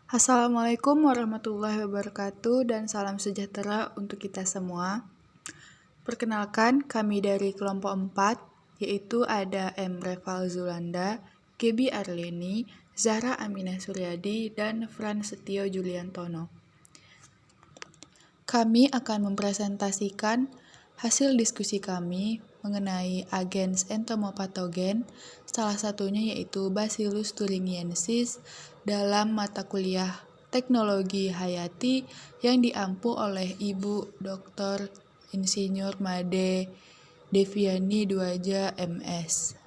Assalamualaikum warahmatullahi wabarakatuh dan salam sejahtera untuk kita semua. Perkenalkan, kami dari kelompok 4, yaitu ada Emre Falzulanda, Gebi Arleni, Zahra Aminah Suryadi, dan Fran Setio Juliantono. Kami akan mempresentasikan hasil diskusi kami mengenai agens entomopatogen, salah satunya yaitu Bacillus thuringiensis dalam mata kuliah Teknologi Hayati yang diampu oleh Ibu Dr. Insinyur Made Deviani Duaja MS.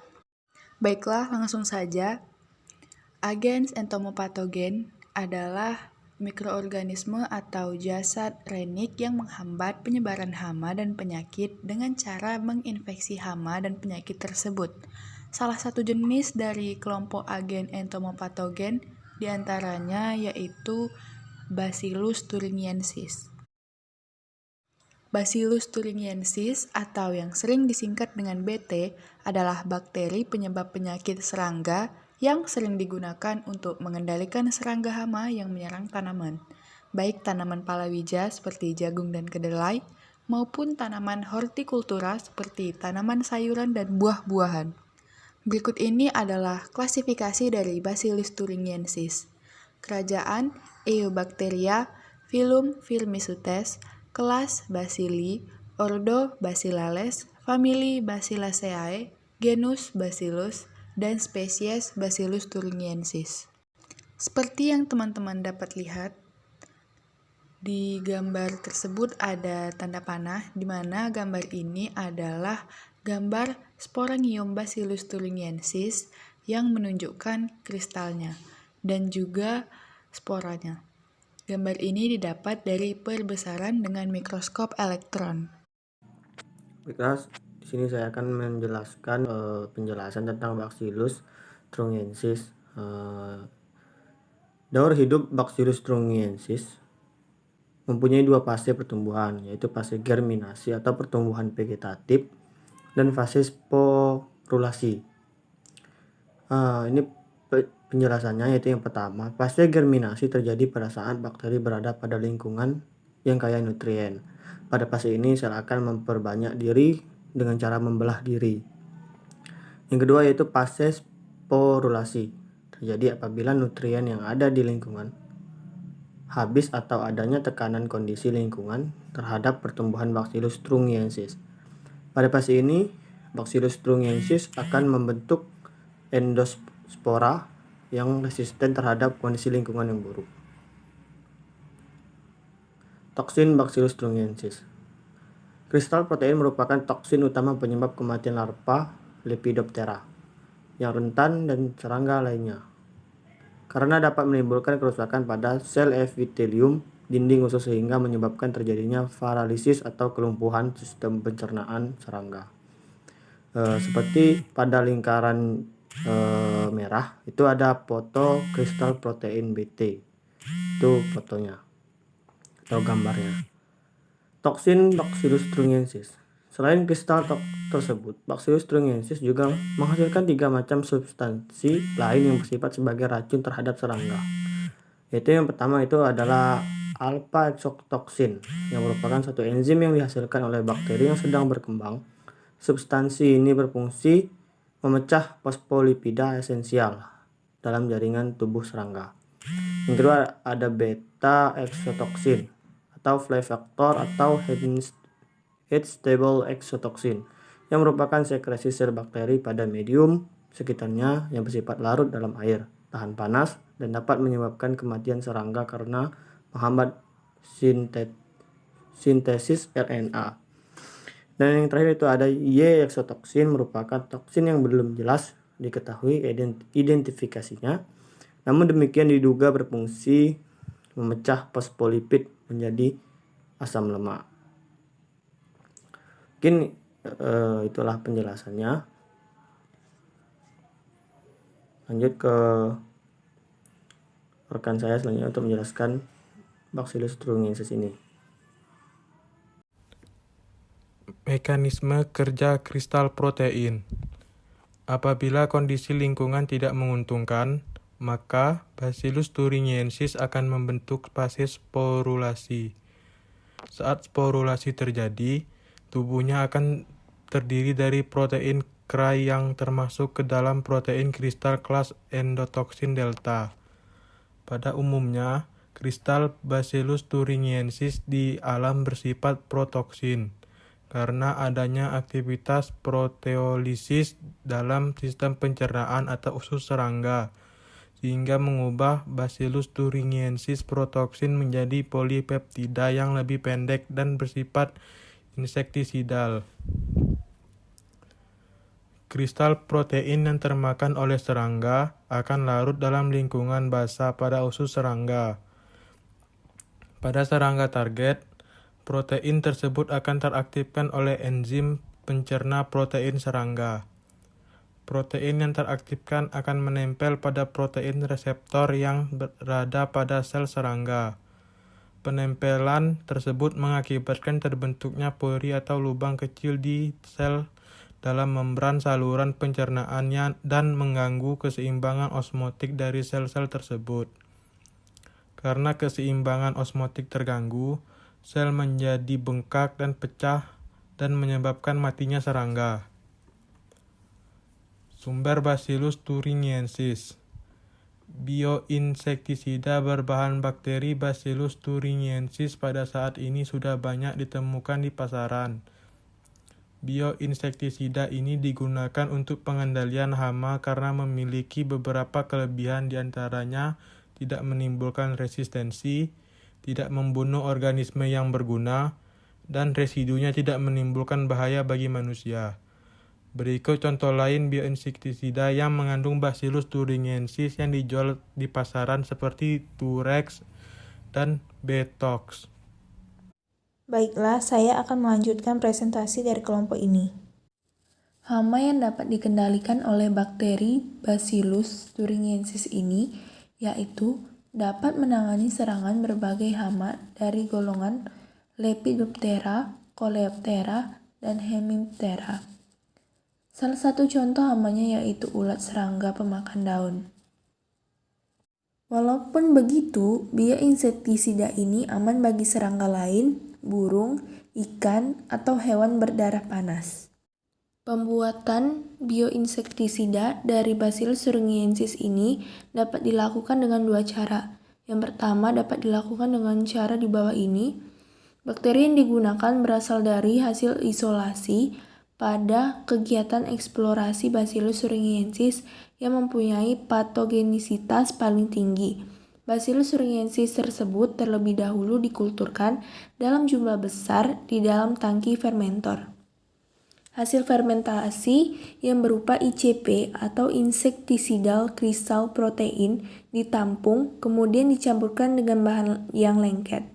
Baiklah, langsung saja. Agens entomopatogen adalah mikroorganisme atau jasad renik yang menghambat penyebaran hama dan penyakit dengan cara menginfeksi hama dan penyakit tersebut. Salah satu jenis dari kelompok agen entomopatogen diantaranya yaitu Bacillus thuringiensis. Bacillus thuringiensis atau yang sering disingkat dengan BT adalah bakteri penyebab penyakit serangga yang sering digunakan untuk mengendalikan serangga hama yang menyerang tanaman, baik tanaman palawija seperti jagung dan kedelai, maupun tanaman hortikultura seperti tanaman sayuran dan buah-buahan. Berikut ini adalah klasifikasi dari Bacillus thuringiensis. Kerajaan Eubacteria, filum Firmicutes, kelas Bacilli, ordo Bacillales, famili Bacilliaceae, genus Bacillus, dan spesies Bacillus thuringiensis. Seperti yang teman-teman dapat lihat, di gambar tersebut ada tanda panah, di mana gambar ini adalah gambar Sporangium Bacillus thuringiensis yang menunjukkan kristalnya dan juga sporanya. Gambar ini didapat dari perbesaran dengan mikroskop elektron. Baiklah, di sini saya akan menjelaskan penjelasan tentang Bacillus thuringiensis. Daur hidup Bacillus thuringiensis mempunyai dua fase pertumbuhan, yaitu fase germinasi atau pertumbuhan vegetatif dan fase sporulasi. Ini penjelasannya, yaitu yang pertama, fase germinasi terjadi pada saat bakteri berada pada lingkungan yang kaya nutrien. Pada fase ini sel akan memperbanyak diri dengan cara membelah diri. Yang kedua yaitu fase sporulasi, terjadi apabila nutrien yang ada di lingkungan habis atau adanya tekanan kondisi lingkungan terhadap pertumbuhan Bacillus thuringiensis. Pada fase ini, Bacillus thuringiensis akan membentuk endospora yang resisten terhadap kondisi lingkungan yang buruk. Toksin Bacillus thuringiensis. Kristal protein merupakan toksin utama penyebab kematian larva Lepidoptera yang rentan dan serangga lainnya, karena dapat menimbulkan kerusakan pada sel epitelium dinding usus sehingga menyebabkan terjadinya paralisis atau kelumpuhan sistem pencernaan serangga. Seperti pada lingkaran merah itu ada foto kristal protein BT, itu fotonya atau gambarnya. Toksin Bacillus thuringiensis. Selain kristal tersebut, Bacillus thuringiensis juga menghasilkan 3 macam substansi lain yang bersifat sebagai racun terhadap serangga. Yaitu yang pertama itu adalah alpha exotoksin, yang merupakan satu enzim yang dihasilkan oleh bakteri yang sedang berkembang. Substansi ini berfungsi memecah fosfolipida esensial dalam jaringan tubuh serangga. Yang kedua ada beta exotoksin atau fly factor atau heat stable exotoksin, yang merupakan sekresi sel bakteri pada medium sekitarnya yang bersifat larut dalam air, tahan panas, dan dapat menyebabkan kematian serangga karena menghambat sintesis RNA. Dan yang terakhir itu ada Y exotoksin, merupakan toksin yang belum jelas diketahui identifikasinya, namun demikian diduga berfungsi memecah fosfolipid menjadi asam lemak. Mungkin itulah penjelasannya. Lanjut ke rekan saya selanjutnya untuk menjelaskan Bacillus thuringiensis ini. Mekanisme kerja kristal protein. Apabila kondisi lingkungan tidak menguntungkan, maka Bacillus thuringiensis akan membentuk fase sporulasi. Saat sporulasi terjadi, tubuhnya akan terdiri dari protein krai yang termasuk ke dalam protein kristal kelas endotoxin delta. Pada umumnya, kristal Bacillus thuringiensis di alam bersifat protoksin karena adanya aktivitas proteolisis dalam sistem pencernaan atau usus serangga, sehingga mengubah Bacillus thuringiensis protoksin menjadi polipeptida yang lebih pendek dan bersifat insektisidal. Kristal protein yang termakan oleh serangga akan larut dalam lingkungan basah pada usus serangga. Pada serangga target, protein tersebut akan teraktifkan oleh enzim pencerna protein serangga. Protein yang teraktifkan akan menempel pada protein reseptor yang berada pada sel serangga. Penempelan tersebut mengakibatkan terbentuknya pori atau lubang kecil di sel dalam membran saluran pencernaannya dan mengganggu keseimbangan osmotik dari sel-sel tersebut. Karena keseimbangan osmotik terganggu, sel menjadi bengkak dan pecah dan menyebabkan matinya serangga. Sumber Bacillus thuringiensis. Bioinsektisida berbahan bakteri Bacillus thuringiensis pada saat ini sudah banyak ditemukan di pasaran. Bioinsektisida ini digunakan untuk pengendalian hama karena memiliki beberapa kelebihan, diantaranya tidak menimbulkan resistensi, tidak membunuh organisme yang berguna, dan residunya tidak menimbulkan bahaya bagi manusia. Berikut contoh lain bioinsektisida yang mengandung Bacillus thuringiensis yang dijual di pasaran seperti Turex dan Betox. Baiklah, saya akan melanjutkan presentasi dari kelompok ini. Hama yang dapat dikendalikan oleh bakteri Bacillus thuringiensis ini yaitu dapat menangani serangan berbagai hama dari golongan Lepidoptera, Coleoptera, dan Hemiptera. Salah satu contoh hamanya yaitu ulat serangga pemakan daun. Walaupun begitu, bioinsektisida ini aman bagi serangga lain, burung, ikan, atau hewan berdarah panas. Pembuatan bioinsektisida dari Bacillus thuringiensis ini dapat dilakukan dengan dua cara. Yang pertama dapat dilakukan dengan cara di bawah ini. Bakteri yang digunakan berasal dari hasil isolasi pada kegiatan eksplorasi Bacillus thuringiensis yang mempunyai patogenisitas paling tinggi. Bacillus thuringiensis tersebut terlebih dahulu dikulturkan dalam jumlah besar di dalam tangki fermentor. Hasil fermentasi yang berupa ICP atau Insecticidal Crystal Protein ditampung kemudian dicampurkan dengan bahan yang lengket.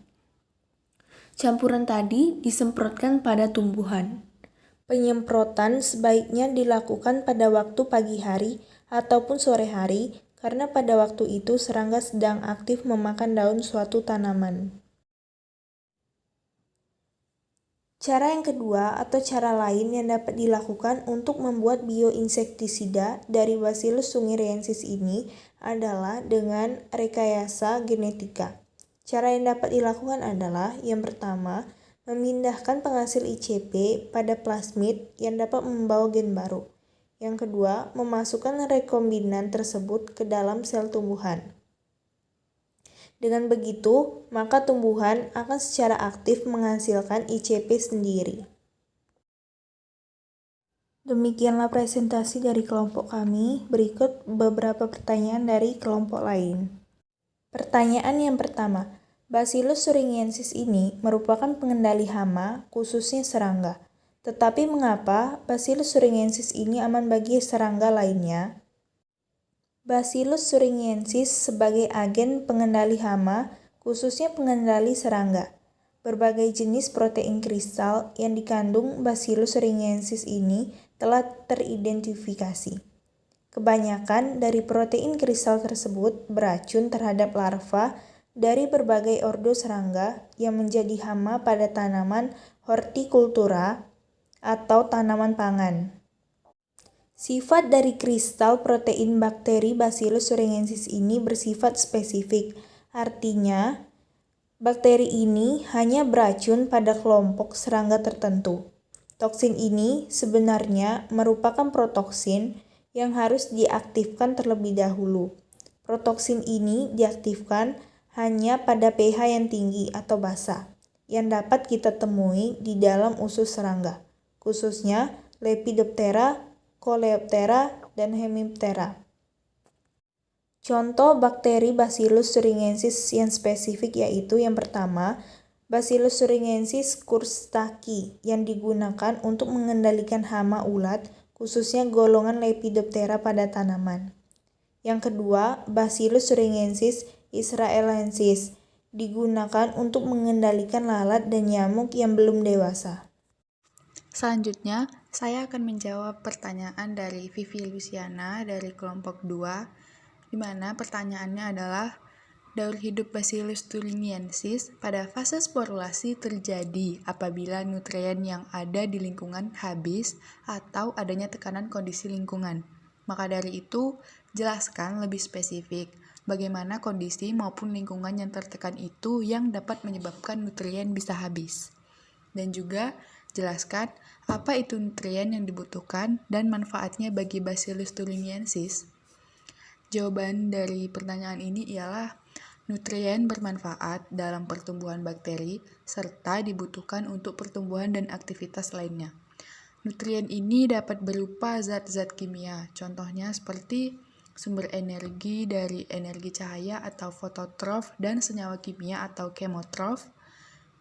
Campuran tadi disemprotkan pada tumbuhan. Penyemprotan sebaiknya dilakukan pada waktu pagi hari ataupun sore hari karena pada waktu itu serangga sedang aktif memakan daun suatu tanaman. Cara yang kedua atau cara lain yang dapat dilakukan untuk membuat bioinsektisida dari Bacillus thuringiensis ini adalah dengan rekayasa genetika. Cara yang dapat dilakukan adalah yang pertama, memindahkan penghasil ICP pada plasmid yang dapat membawa gen baru. Yang kedua, memasukkan rekombinan tersebut ke dalam sel tumbuhan. Dengan begitu, maka tumbuhan akan secara aktif menghasilkan ICP sendiri. Demikianlah presentasi dari kelompok kami. Berikut beberapa pertanyaan dari kelompok lain. Pertanyaan yang pertama, Bacillus thuringiensis ini merupakan pengendali hama, khususnya serangga. Tetapi mengapa Bacillus thuringiensis ini aman bagi serangga lainnya? Bacillus thuringiensis sebagai agen pengendali hama, khususnya pengendali serangga. Berbagai jenis protein kristal yang dikandung Bacillus thuringiensis ini telah teridentifikasi. Kebanyakan dari protein kristal tersebut beracun terhadap larva dari berbagai ordo serangga yang menjadi hama pada tanaman hortikultura atau tanaman pangan. Sifat dari kristal protein bakteri Bacillus thuringiensis ini bersifat spesifik. Artinya, bakteri ini hanya beracun pada kelompok serangga tertentu. Toksin ini sebenarnya merupakan protoksin yang harus diaktifkan terlebih dahulu. Protoksin ini diaktifkan hanya pada pH yang tinggi atau basa, yang dapat kita temui di dalam usus serangga, khususnya Lepidoptera, Coleoptera, dan Hemiptera. Contoh bakteri Bacillus thuringiensis yang spesifik yaitu yang pertama, Bacillus thuringiensis courstaki yang digunakan untuk mengendalikan hama ulat, khususnya golongan Lepidoptera pada tanaman. Yang kedua, Bacillus thuringiensis israelensis digunakan untuk mengendalikan lalat dan nyamuk yang belum dewasa. Selanjutnya, saya akan menjawab pertanyaan dari Vivi Luciana dari kelompok 2, di mana pertanyaannya adalah, daur hidup Bacillus thuringiensis pada fase sporulasi terjadi apabila nutrien yang ada di lingkungan habis atau adanya tekanan kondisi lingkungan. Maka dari itu, jelaskan lebih spesifik bagaimana kondisi maupun lingkungan yang tertekan itu yang dapat menyebabkan nutrien bisa habis. Dan juga jelaskan apa itu nutrien yang dibutuhkan dan manfaatnya bagi Bacillus thuringiensis. Jawaban dari pertanyaan ini ialah nutrien bermanfaat dalam pertumbuhan bakteri serta dibutuhkan untuk pertumbuhan dan aktivitas lainnya. Nutrien ini dapat berupa zat-zat kimia, contohnya seperti sumber energi dari energi cahaya atau fototrof dan senyawa kimia atau kemotrof.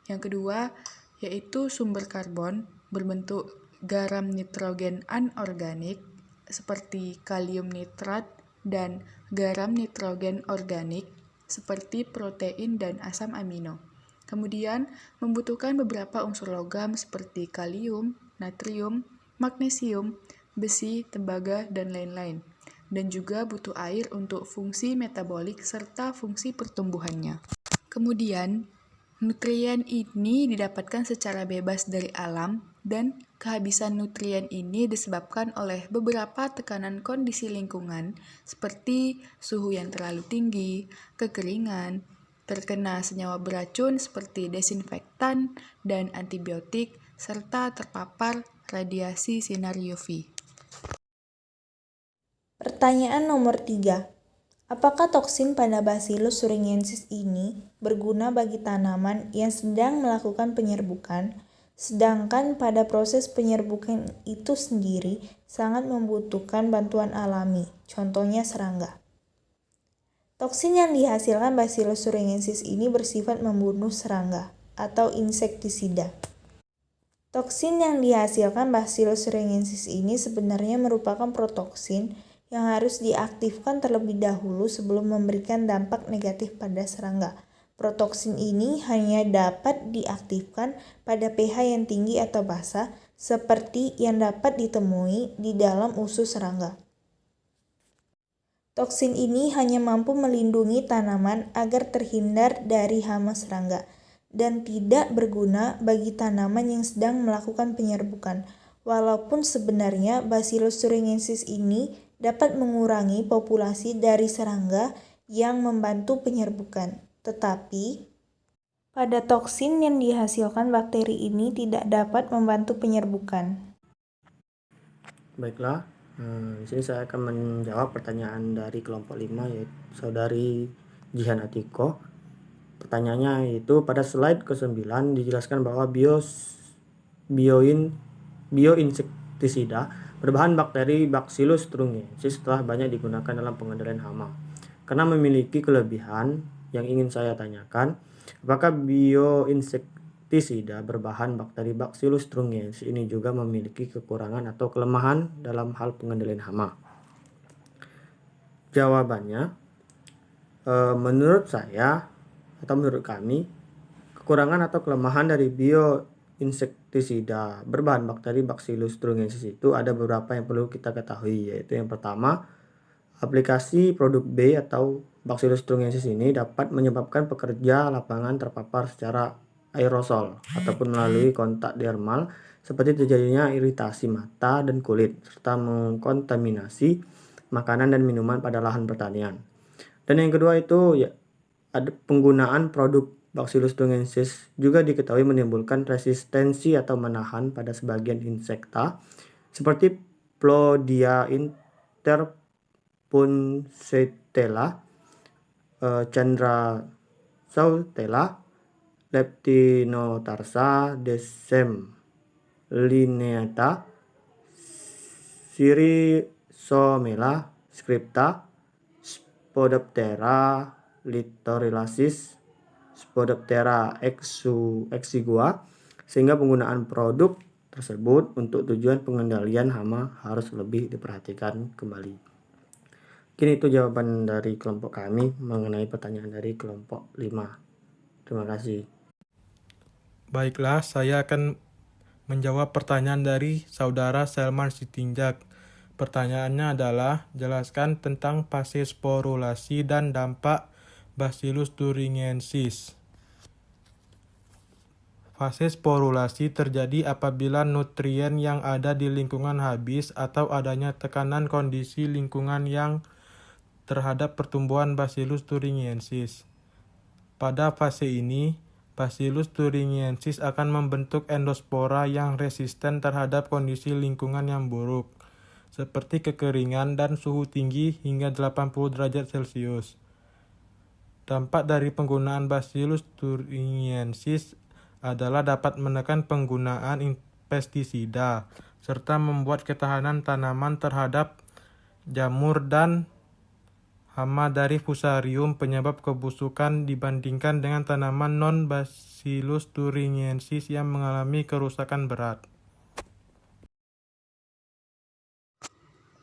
Yang kedua, yaitu sumber karbon berbentuk garam nitrogen anorganik seperti kalium nitrat dan garam nitrogen organik seperti protein dan asam amino. Kemudian, membutuhkan beberapa unsur logam seperti kalium, natrium, magnesium, besi, tembaga, dan lain-lain. Dan juga butuh air untuk fungsi metabolik serta fungsi pertumbuhannya. Kemudian, nutrien ini didapatkan secara bebas dari alam dan kehabisan nutrien ini disebabkan oleh beberapa tekanan kondisi lingkungan seperti suhu yang terlalu tinggi, kekeringan, terkena senyawa beracun seperti desinfektan dan antibiotik, serta terpapar radiasi sinar UV. Pertanyaan nomor 3. Apakah toksin pada Bacillus thuringiensis ini berguna bagi tanaman yang sedang melakukan penyerbukan, sedangkan pada proses penyerbukan itu sendiri sangat membutuhkan bantuan alami, contohnya serangga? Toksin yang dihasilkan Bacillus thuringiensis ini bersifat membunuh serangga atau insektisida. Toksin yang dihasilkan Bacillus thuringiensis ini sebenarnya merupakan protoksin yang harus diaktifkan terlebih dahulu sebelum memberikan dampak negatif pada serangga. Protoksin ini hanya dapat diaktifkan pada pH yang tinggi atau basa, seperti yang dapat ditemui di dalam usus serangga. Toksin ini hanya mampu melindungi tanaman agar terhindar dari hama serangga, dan tidak berguna bagi tanaman yang sedang melakukan penyerbukan. Walaupun sebenarnya Bacillus thuringiensis ini dapat mengurangi populasi dari serangga yang membantu penyerbukan, tetapi pada toksin yang dihasilkan bakteri ini tidak dapat membantu penyerbukan. Baiklah, di sini saya akan menjawab pertanyaan dari kelompok 5 yaitu saudari Jihan Atiko. Pertanyaannya yaitu pada slide ke-9 dijelaskan bahwa bioinsektisida berbahan bakteri Bacillus thuringiensis telah banyak digunakan dalam pengendalian hama. Karena memiliki kelebihan yang ingin saya tanyakan, apakah bioinsektisida berbahan bakteri Bacillus thuringiensis ini juga memiliki kekurangan atau kelemahan dalam hal pengendalian hama? Jawabannya, menurut saya atau menurut kami, kekurangan atau kelemahan dari bioinsektisida berbahan bakteri Bacillus thuringiensis itu ada beberapa yang perlu kita ketahui, yaitu yang pertama, aplikasi produk B atau Bacillus thuringiensis ini dapat menyebabkan pekerja lapangan terpapar secara aerosol ataupun melalui kontak dermal seperti terjadinya iritasi mata dan kulit serta mengkontaminasi makanan dan minuman pada lahan pertanian. Dan yang kedua itu ya ada penggunaan produk Bacillus thuringiensis juga diketahui menimbulkan resistensi atau menahan pada sebagian insekta seperti Plodia interpunctella, Chandrasautella, Leptinotarsa decemlineata, Sirissomela scripta, Spodoptera litoriasis, Spodoptera exigua, sehingga penggunaan produk tersebut untuk tujuan pengendalian hama harus lebih diperhatikan kembali. Mungkin itu jawaban dari kelompok kami mengenai pertanyaan dari kelompok 5. Terima kasih. Baiklah, saya akan menjawab pertanyaan dari saudara Selman Sitinjak. Pertanyaannya adalah, jelaskan tentang fase sporulasi dan dampak Bacillus thuringiensis. Fase sporulasi terjadi apabila nutrien yang ada di lingkungan habis atau adanya tekanan kondisi lingkungan yang terhadap pertumbuhan Bacillus thuringiensis. Pada fase ini, Bacillus thuringiensis akan membentuk endospora yang resisten terhadap kondisi lingkungan yang buruk, seperti kekeringan dan suhu tinggi hingga 80 derajat Celcius. Dampak dari penggunaan Bacillus thuringiensis adalah dapat menekan penggunaan pestisida, serta membuat ketahanan tanaman terhadap jamur dan hama dari fusarium penyebab kebusukan dibandingkan dengan tanaman non-Bacillus thuringiensis yang mengalami kerusakan berat.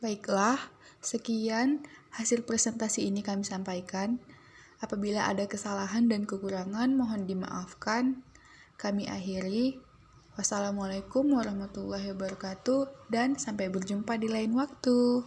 Baiklah, sekian hasil presentasi ini kami sampaikan. Apabila ada kesalahan dan kekurangan, mohon dimaafkan. Kami akhiri. Wassalamualaikum warahmatullahi wabarakatuh, dan sampai berjumpa di lain waktu.